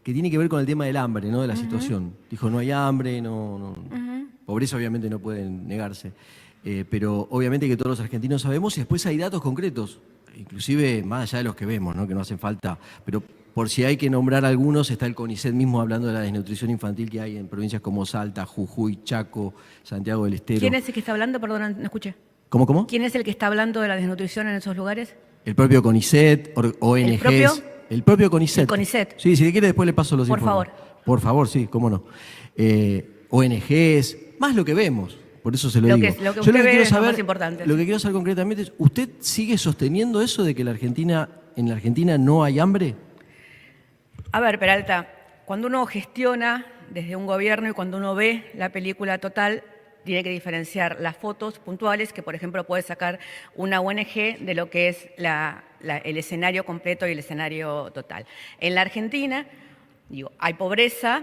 que tiene que ver con el tema del hambre, ¿no? De la situación. Dijo, no hay hambre, pobreza obviamente no puede negarse. Pero obviamente que todos los argentinos sabemos y después hay datos concretos, inclusive más allá de los que vemos, ¿no? Que no hacen falta, pero por si hay que nombrar algunos, está el CONICET mismo hablando de la desnutrición infantil que hay en provincias como Salta, Jujuy, Chaco, Santiago del Estero. ¿Quién es el que está hablando? Perdón, no escuché. ¿Cómo? ¿Quién es el que está hablando de la desnutrición en esos lugares? El propio CONICET, ONGs. ¿El propio? El propio CONICET. El CONICET. Sí, si quiere después le paso los informes. Por favor. Por favor, sí, cómo no. ONGs, más lo que vemos. Por eso se lo digo. Lo que usted ve es lo más importante. Lo que quiero saber concretamente es, ¿usted sigue sosteniendo eso de que en la Argentina no hay hambre? A ver, Peralta, cuando uno gestiona desde un gobierno y cuando uno ve la película total, tiene que diferenciar las fotos puntuales, que por ejemplo puede sacar una ONG, de lo que es el escenario completo y el escenario total. En la Argentina, hay pobreza.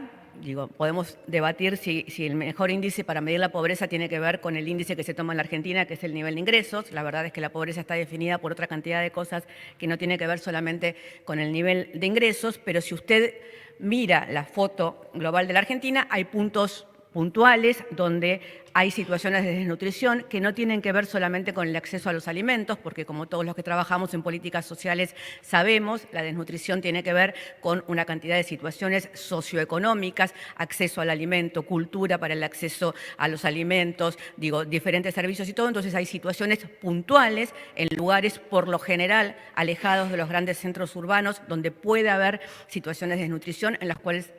Podemos debatir si el mejor índice para medir la pobreza tiene que ver con el índice que se toma en la Argentina, que es el nivel de ingresos. La verdad es que la pobreza está definida por otra cantidad de cosas que no tiene que ver solamente con el nivel de ingresos, pero si usted mira la foto global de la Argentina, hay puntos puntuales donde hay situaciones de desnutrición que no tienen que ver solamente con el acceso a los alimentos, porque como todos los que trabajamos en políticas sociales sabemos, la desnutrición tiene que ver con una cantidad de situaciones socioeconómicas, acceso al alimento, cultura para el acceso a los alimentos, diferentes servicios y todo. Entonces hay situaciones puntuales en lugares por lo general alejados de los grandes centros urbanos donde puede haber situaciones de desnutrición en las cuales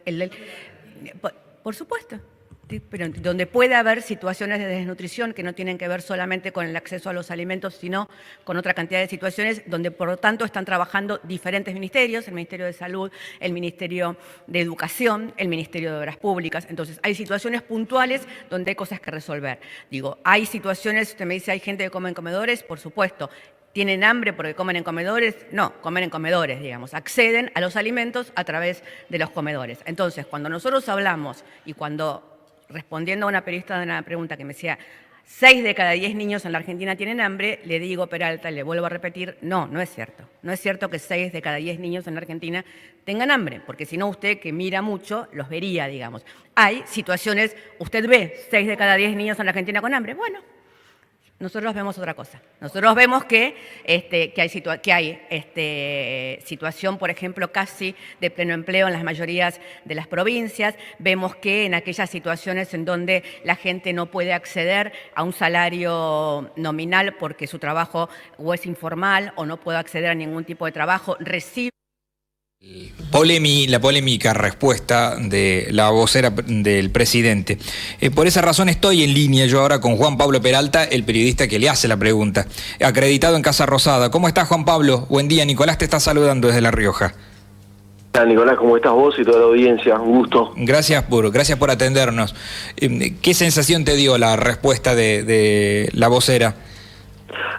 por supuesto. Pero donde puede haber situaciones de desnutrición que no tienen que ver solamente con el acceso a los alimentos, sino con otra cantidad de situaciones donde, por lo tanto, están trabajando diferentes ministerios, el Ministerio de Salud, el Ministerio de Educación, el Ministerio de Obras Públicas. Entonces, hay situaciones puntuales donde hay cosas que resolver. Hay situaciones, usted me dice, ¿hay gente que come en comedores? Por supuesto. ¿Tienen hambre porque comen en comedores? No, comen en comedores, acceden a los alimentos a través de los comedores. Entonces, cuando nosotros hablamos y cuando, respondiendo a una periodista de una pregunta que me decía, 6 de cada 10 niños en la Argentina tienen hambre, le digo, Peralta, le vuelvo a repetir, no es cierto. No es cierto que 6 de cada 10 niños en la Argentina tengan hambre, porque si no usted, que mira mucho, los vería, Hay situaciones, usted ve 6 de cada 10 niños en la Argentina con hambre, bueno. Nosotros vemos otra cosa. Nosotros vemos que hay situación, por ejemplo, casi de pleno empleo en las mayorías de las provincias. Vemos que en aquellas situaciones en donde la gente no puede acceder a un salario nominal porque su trabajo o es informal o no puede acceder a ningún tipo de trabajo, recibe. La polémica respuesta de la vocera del presidente. Por esa razón estoy en línea yo ahora con Juan Pablo Peralta, el periodista que le hace la pregunta, acreditado en Casa Rosada. ¿Cómo estás, Juan Pablo? Buen día, Nicolás te está saludando desde La Rioja. Hola, Nicolás, ¿cómo estás vos y toda la audiencia? Un gusto. Gracias por atendernos. ¿Qué sensación te dio la respuesta de la vocera?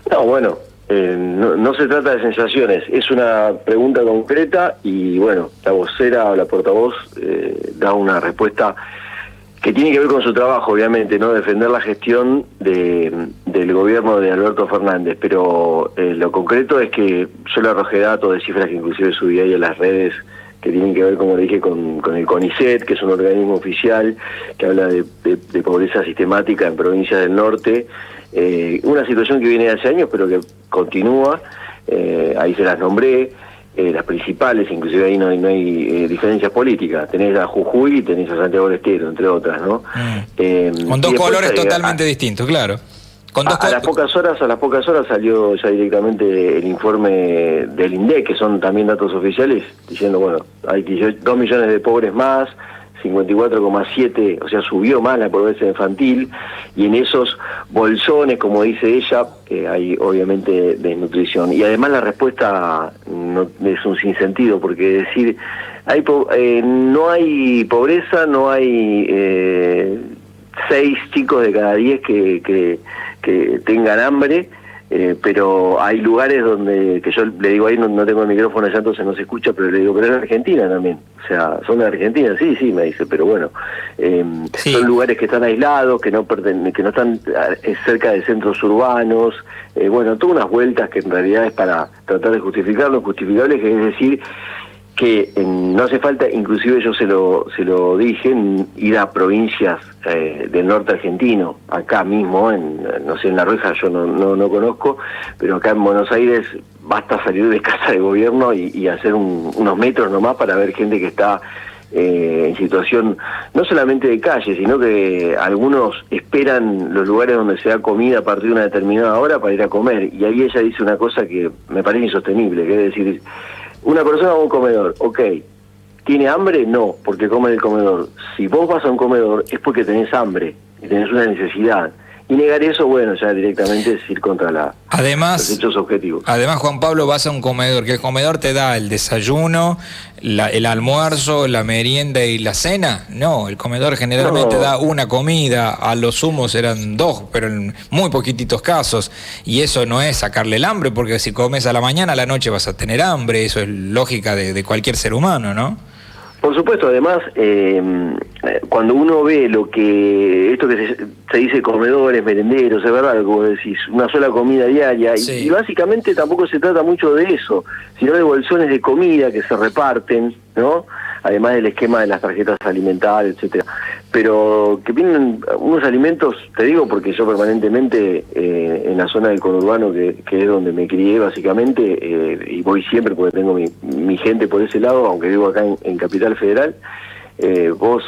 No, bueno, no se trata de sensaciones, es una pregunta concreta y bueno, la vocera o la portavoz da una respuesta que tiene que ver con su trabajo, obviamente, ¿no? Defender la gestión del gobierno de Alberto Fernández, pero lo concreto es que yo le arrojé datos de cifras que inclusive subí ahí a las redes que tienen que ver, como le dije, con el CONICET, que es un organismo oficial que habla de pobreza sistemática en provincias del norte. Una situación que viene de hace años, pero que continúa, ahí se las nombré, las principales, inclusive ahí no hay diferencias políticas. Tenés a Jujuy y tenés a Santiago del Estero, entre otras, ¿no? Con dos colores totalmente distintos, claro. A las pocas horas salió ya directamente el informe del INDEC, que son también datos oficiales, diciendo, bueno, hay 2 millones de pobres más, 54,7, o sea, subió más la pobreza infantil, y en esos bolsones, como dice ella, hay obviamente desnutrición. Y además la respuesta no, es un sinsentido, porque decir, no hay pobreza, no hay 6 chicos de cada 10 que tengan hambre, pero hay lugares donde, que yo le digo ahí, no tengo el micrófono allá, entonces no se escucha, pero le digo, pero en Argentina también, o sea, son de Argentina, sí, me dice, pero bueno, sí. Son lugares que están aislados, que no están cerca de centros urbanos, bueno, todas unas vueltas que en realidad es para tratar de justificar lo injustificable, que es decir, no hace falta, inclusive yo se lo dije, ir a provincias del norte argentino, acá mismo, no sé, en La Rioja yo no conozco, pero acá en Buenos Aires basta salir de casa de gobierno y hacer unos metros nomás para ver gente que está en situación no solamente de calle, sino que algunos esperan los lugares donde se da comida a partir de una determinada hora para ir a comer, y ahí ella dice una cosa que me parece insostenible, que es decir, una persona va a un comedor, ok, ¿tiene hambre? No, porque come en el comedor. Si vos vas a un comedor es porque tenés hambre y tenés una necesidad. Y negar eso, bueno, ya directamente es ir contra los hechos objetivos. Además, Juan Pablo, vas a un comedor, que el comedor te da el desayuno, el almuerzo, la merienda y la cena. No, el comedor generalmente da una comida, a lo sumo serán 2, pero en muy poquititos casos. Y eso no es sacarle el hambre, porque si comes a la mañana, a la noche vas a tener hambre. Eso es lógica de cualquier ser humano, ¿no? Por supuesto, además, cuando uno ve esto que se dice comedores, merenderos, es verdad, como decís, una sola comida diaria, sí. y básicamente tampoco se trata mucho de eso, sino de bolsones de comida que se reparten, ¿no? Además del esquema de las tarjetas alimentarias, etcétera. Pero que vienen unos alimentos, te digo, porque yo permanentemente en la zona del conurbano, que es donde me crié básicamente, y voy siempre porque tengo mi gente por ese lado, aunque vivo acá en Capital Federal, vos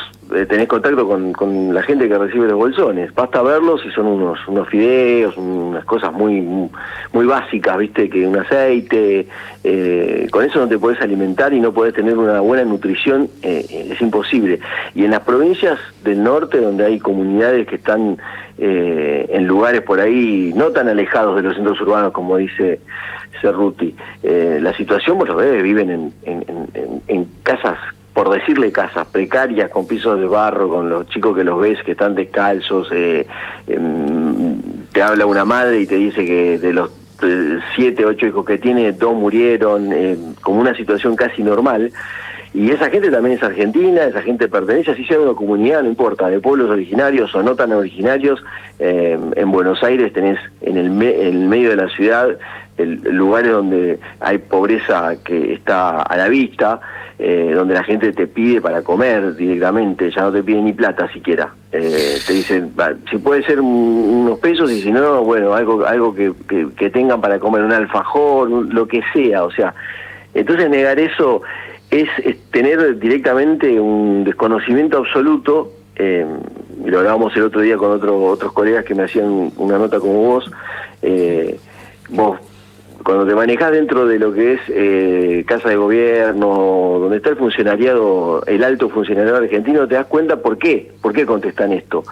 tenés contacto con la gente que recibe los bolsones, basta verlos y son unos fideos, unas cosas muy básicas, viste, que un aceite, con eso no te podés alimentar y no podés tener una buena nutrición, es imposible. Y en las provincias del norte, donde hay comunidades que están en lugares por ahí no tan alejados de los centros urbanos como dice Cerruti, la situación, vos lo ves, viven en casas, por decirle casas precarias, con pisos de barro, con los chicos que los ves que están descalzos, te habla una madre y te dice que de los 7, 8 hijos que tiene, 2 murieron, como una situación casi normal, y esa gente también es argentina, esa gente pertenece, así sea de una comunidad, no importa, de pueblos originarios o no tan originarios. En Buenos Aires tenés en el medio de la ciudad lugares donde hay pobreza que está a la vista, donde la gente te pide para comer directamente, ya no te pide ni plata siquiera, te dicen, si puede ser unos pesos, y si no, bueno, algo que tengan para comer, un alfajor, lo que sea, o sea, entonces negar eso es tener directamente un desconocimiento absoluto, y lo hablábamos el otro día con otros colegas que me hacían una nota como vos, vos cuando te manejás dentro de lo que es casa de gobierno, donde está el funcionariado, el alto funcionariado argentino, te das cuenta por qué contestan esto.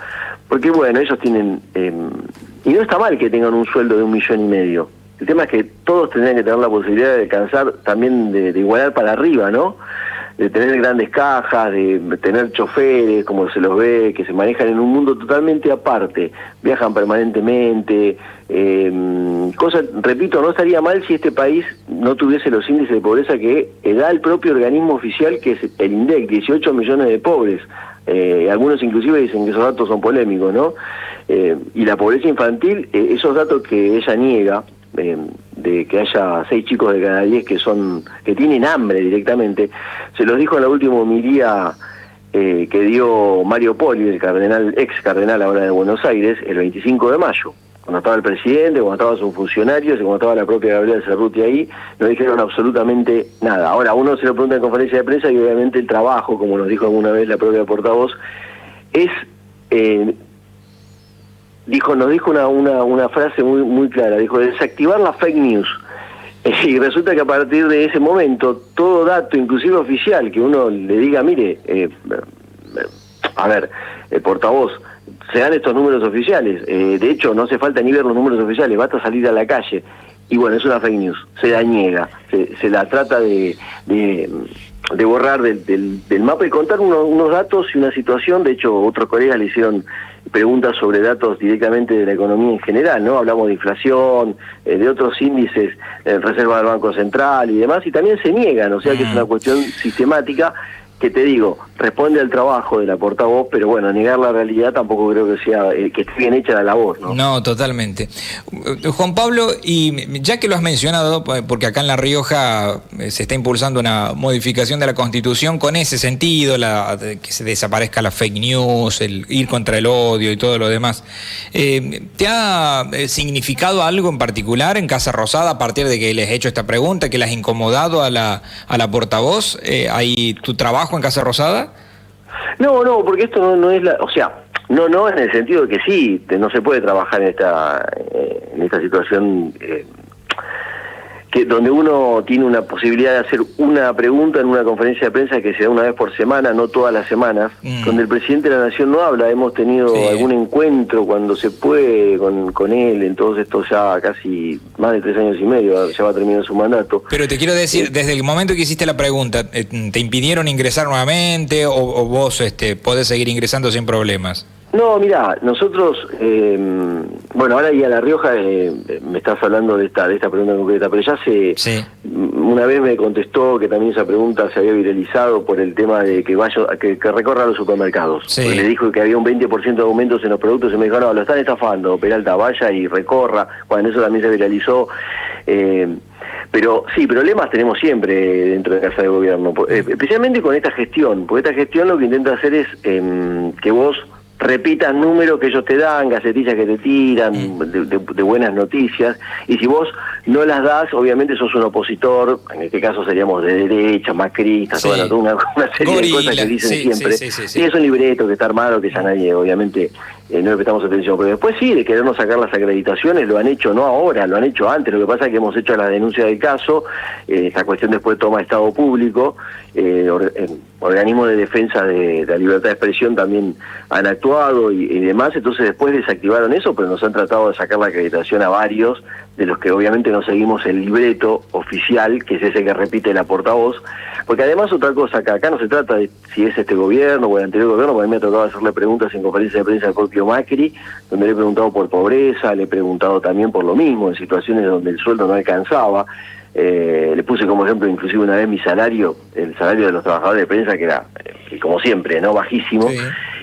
Porque bueno, ellos tienen, y no está mal que tengan un sueldo de 1,5 millones. El tema es que todos tendrían que tener la posibilidad de alcanzar, también de igualar para arriba, ¿no? De tener grandes cajas, de tener choferes, como se los ve, que se manejan en un mundo totalmente aparte, viajan permanentemente, repito, no estaría mal si este país no tuviese los índices de pobreza que da el propio organismo oficial, que es el INDEC, 18 millones de pobres, algunos inclusive dicen que esos datos son polémicos, ¿no? Y la pobreza infantil, esos datos que ella niega, de que haya 6 chicos de cada 10 que tienen hambre directamente, se los dijo en la última homilía que dio Mario Poli, el ex cardenal ahora de Buenos Aires, el 25 de mayo, cuando estaba el presidente, cuando estaban sus funcionarios y cuando estaba la propia Gabriela Cerruti ahí, no dijeron absolutamente nada. Ahora, uno se lo pregunta en conferencia de prensa y obviamente el trabajo, como nos dijo alguna vez la propia portavoz, es... nos dijo una frase muy clara, dijo, desactivar la fake news. Y resulta que a partir de ese momento, todo dato, inclusive oficial, que uno le diga, mire, a ver, portavoz, se dan estos números oficiales, de hecho no hace falta ni ver los números oficiales, basta salir a la calle, y bueno, es una fake news, se la niega, se la trata de borrar del mapa y contar unos datos y una situación. De hecho, otros colegas le hicieron preguntas sobre datos directamente de la economía en general, ¿no? Hablamos de inflación, de otros índices, reserva del Banco Central y demás, y también se niegan, o sea que es una cuestión sistemática que te digo, responde al trabajo de la portavoz, pero bueno, negar la realidad tampoco creo que sea que esté bien hecha la labor, ¿no? No, totalmente. Juan Pablo, y ya que lo has mencionado, porque acá en La Rioja se está impulsando una modificación de la Constitución con ese sentido, que se desaparezca la fake news, el ir contra el odio y todo lo demás. ¿Te ha significado algo en particular en Casa Rosada a partir de que les he hecho esta pregunta, que les has incomodado a la portavoz? ¿Hay tu trabajo en Casa Rosada? No, porque esto no es o sea, no en el sentido de que sí, no se puede trabajar en esta situación que donde uno tiene una posibilidad de hacer una pregunta en una conferencia de prensa que se da una vez por semana, no todas las semanas, donde el presidente de la Nación no habla. Hemos tenido algún encuentro cuando se puede con él, entonces esto ya casi más de 3 años y medio, ya va a terminar su mandato. Pero te quiero decir, desde el momento que hiciste la pregunta, ¿te impidieron ingresar nuevamente o vos podés seguir ingresando sin problemas? No, mirá, nosotros, bueno, ahora ya a La Rioja me estás hablando de esta pregunta concreta, pero ya una vez me contestó que también esa pregunta se había viralizado por el tema de que recorra los supermercados. Sí. Le dijo que había un 20% de aumentos en los productos y me dijo, no, lo están estafando, Peralta, vaya y recorra. Bueno, eso también se viralizó. Pero sí, problemas tenemos siempre dentro de Casa de Gobierno, especialmente con esta gestión, porque esta gestión lo que intenta hacer es que vos repitas números que ellos te dan, gacetillas que te tiran, de buenas noticias, y si vos no las das, obviamente sos un opositor, en este caso seríamos de derecha, macristas, una serie de cosas que dicen siempre, y es un libreto que está armado, que ya nadie, obviamente, no le prestamos atención, pero después sí, de querernos sacar las acreditaciones, lo han hecho no ahora, lo han hecho antes, lo que pasa es que hemos hecho la denuncia del caso, esta cuestión después toma estado público, organismos de defensa de la libertad de expresión también han actuado y demás, entonces después desactivaron eso, pero nos han tratado de sacar la acreditación a varios, de los que obviamente no seguimos el libreto oficial, que es ese que repite la portavoz, porque además otra cosa, acá no se trata de si es este gobierno o el anterior gobierno, porque a mí me ha tocado hacerle preguntas en conferencia de prensa al propio Macri, donde le he preguntado por pobreza, le he preguntado también por lo mismo, en situaciones donde el sueldo no alcanzaba. Le puse como ejemplo inclusive una vez mi salario, el salario de los trabajadores de prensa, que era, como siempre, no bajísimo,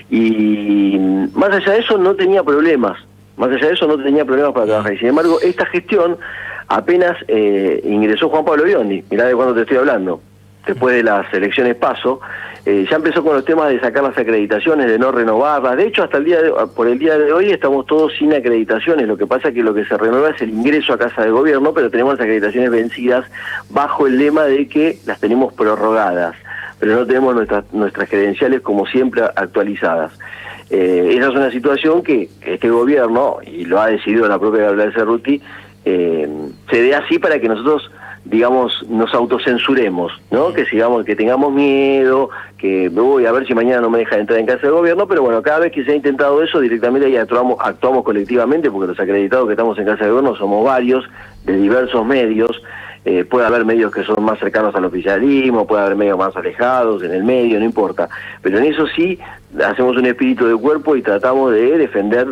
y más allá de eso no tenía problemas, para trabajar, y sin embargo esta gestión apenas ingresó Juan Pablo Biondi, mirá de cuándo te estoy hablando, después de las elecciones PASO, ya empezó con los temas de sacar las acreditaciones, de no renovarlas. De hecho, por el día de hoy estamos todos sin acreditaciones. Lo que pasa es que lo que se renueva es el ingreso a Casa de Gobierno, pero tenemos las acreditaciones vencidas bajo el lema de que las tenemos prorrogadas, pero no tenemos nuestras credenciales como siempre actualizadas. Esa es una situación que este gobierno, y lo ha decidido la propia Gabriela Cerruti, se dé así para que nosotros, digamos, nos autocensuremos, ¿no? Que tengamos miedo, que voy a ver si mañana no me dejan entrar en Casa de Gobierno, pero bueno, cada vez que se ha intentado eso, directamente ahí actuamos colectivamente, porque los acreditados que estamos en Casa de Gobierno somos varios, de diversos medios. Puede haber medios que son más cercanos al oficialismo, puede haber medios más alejados, en el medio, no importa, pero en eso sí hacemos un espíritu de cuerpo y tratamos de defender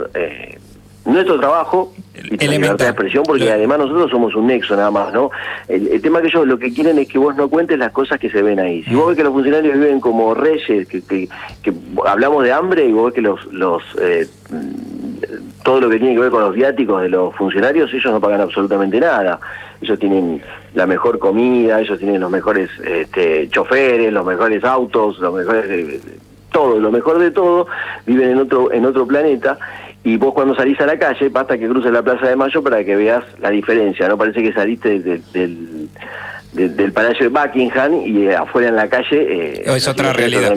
nuestro trabajo y la libertad de expresión, porque además nosotros somos un nexo nada más, ¿no? El tema que ellos lo que quieren es que vos no cuentes las cosas que se ven ahí. Si vos ves que los funcionarios viven como reyes, que hablamos de hambre, y vos ves que todo lo que tiene que ver con los viáticos de los funcionarios, ellos no pagan absolutamente nada. Ellos tienen la mejor comida, ellos tienen los mejores choferes, los mejores autos, los mejores todo, lo mejor de todo, viven en otro planeta. Y vos cuando salís a la calle, basta que cruces la Plaza de Mayo para que veas la diferencia, ¿no? Parece que saliste del Palacio de Buckingham y afuera en la calle es otra realidad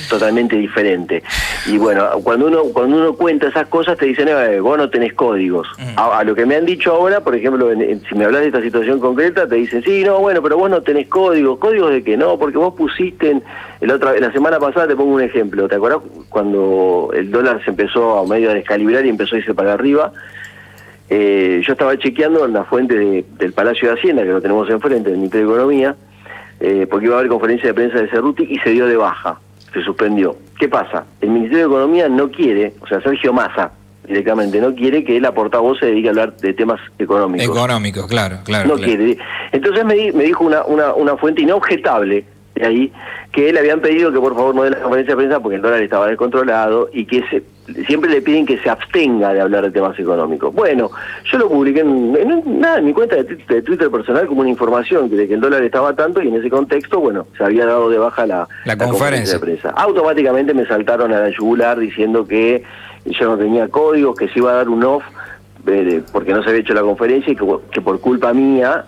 totalmente diferente. Y bueno, cuando uno cuenta esas cosas te dicen, vos no tenés códigos. A lo que me han dicho ahora, por ejemplo, si me hablas de esta situación concreta, te dicen, sí, no, bueno, pero vos no tenés códigos. ¿Códigos de qué? No, porque vos pusiste la semana pasada, te pongo un ejemplo, ¿te acordás cuando el dólar se empezó a medio a descalibrar y empezó a irse para arriba? Yo estaba chequeando en la fuente del Palacio de Hacienda, que lo tenemos enfrente, del Ministerio de Economía, porque iba a haber conferencia de prensa de Cerruti y se dio de baja, se suspendió. ¿Qué pasa? El Ministerio de Economía no quiere, o sea, Sergio Massa directamente no quiere que la portavoz se dedique a hablar de temas económicos. Económicos, claro. No quiere. Entonces me dijo una fuente inobjetable, de ahí, que le habían pedido que por favor no dé la conferencia de prensa porque el dólar estaba descontrolado y que siempre le piden que se abstenga de hablar de temas económicos. Bueno, yo lo publiqué en mi cuenta de Twitter personal como una información de que el dólar estaba tanto y en ese contexto, bueno, se había dado de baja la conferencia de prensa. Automáticamente me saltaron a la yugular diciendo que yo no tenía códigos, que se iba a dar un off porque no se había hecho la conferencia y que por culpa mía,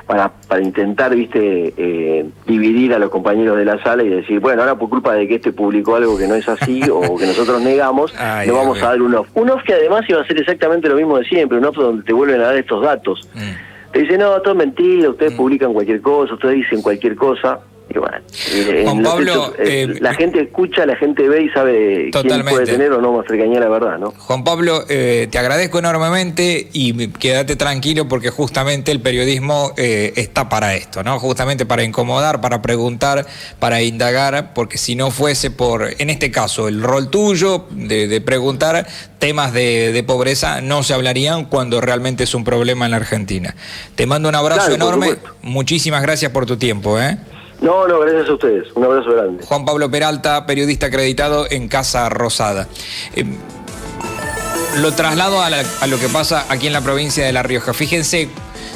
para intentar, dividir a los compañeros de la sala y decir, bueno, ahora por culpa de que publicó algo que no es así o que nosotros negamos, no vamos a dar un off. Un off que además iba a ser exactamente lo mismo de siempre, un off donde te vuelven a dar estos datos. Te dicen, no, todo es mentira, ustedes publican cualquier cosa, ustedes dicen cualquier cosa. Y bueno, Juan Pablo, la gente escucha, la gente ve y sabe quién puede tener o no más cercanía a la verdad, ¿no? Juan Pablo, te agradezco enormemente y quédate tranquilo porque justamente el periodismo está para esto, ¿no? Justamente para incomodar, para preguntar, para indagar, porque si no fuese por, en este caso, el rol tuyo de preguntar, temas de pobreza no se hablarían cuando realmente es un problema en la Argentina. Te mando un abrazo enorme, muchísimas gracias por tu tiempo, ¿eh? No, gracias a ustedes. Un abrazo grande. Juan Pablo Peralta, periodista acreditado en Casa Rosada. Lo traslado a lo que pasa aquí en la provincia de La Rioja. Fíjense,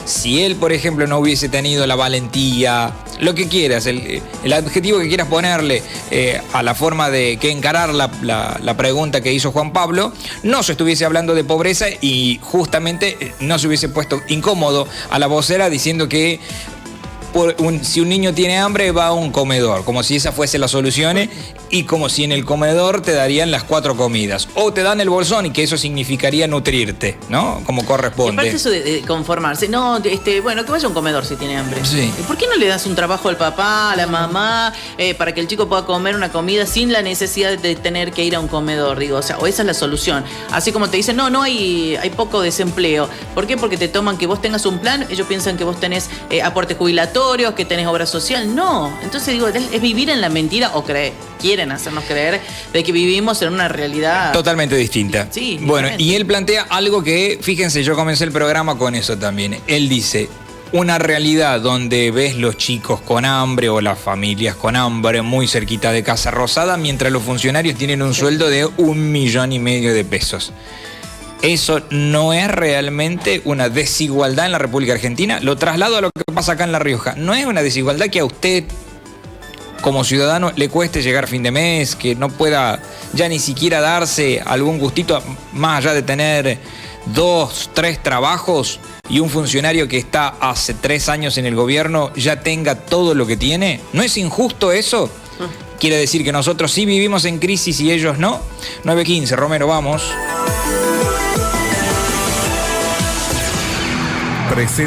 si él, por ejemplo, no hubiese tenido la valentía, lo que quieras, el adjetivo que quieras ponerle a la forma de que encarar la pregunta que hizo Juan Pablo, no se estuviese hablando de pobreza y justamente no se hubiese puesto incómodo a la vocera diciendo que si un niño tiene hambre va a un comedor, como si esa fuese la solución y como si en el comedor te darían las 4 comidas o te dan el bolsón y que eso significaría nutrirte, ¿no? Como corresponde. Aparte eso de conformarse, no, bueno, que vaya a un comedor si tiene hambre. Sí. ¿Por qué no le das un trabajo al papá, a la mamá, para que el chico pueda comer una comida sin la necesidad de tener que ir a un comedor? Digo, o esa es la solución. Así como te dicen, no hay poco desempleo. ¿Por qué? Porque te toman que vos tengas un plan, ellos piensan que vos tenés aportes jubilatorios, que tenés obra social. No. Entonces digo, es vivir en la mentira o quieren hacernos creer de que vivimos en una realidad totalmente distinta. Sí, bueno, y él plantea algo que, fíjense, yo comencé el programa con eso también. Él dice, una realidad donde ves los chicos con hambre o las familias con hambre muy cerquita de Casa Rosada, mientras los funcionarios tienen un sueldo de 1,5 millones de pesos. ¿Eso no es realmente una desigualdad en la República Argentina? Lo traslado a lo que pasa acá en La Rioja. ¿No es una desigualdad que a usted, como ciudadano, le cueste llegar a fin de mes, que no pueda ya ni siquiera darse algún gustito, más allá de tener 2, 3 trabajos y un funcionario que está hace 3 años en el gobierno ya tenga todo lo que tiene? ¿No es injusto eso? ¿Quiere decir que nosotros sí vivimos en crisis y ellos no? 9:15, Romero, vamos.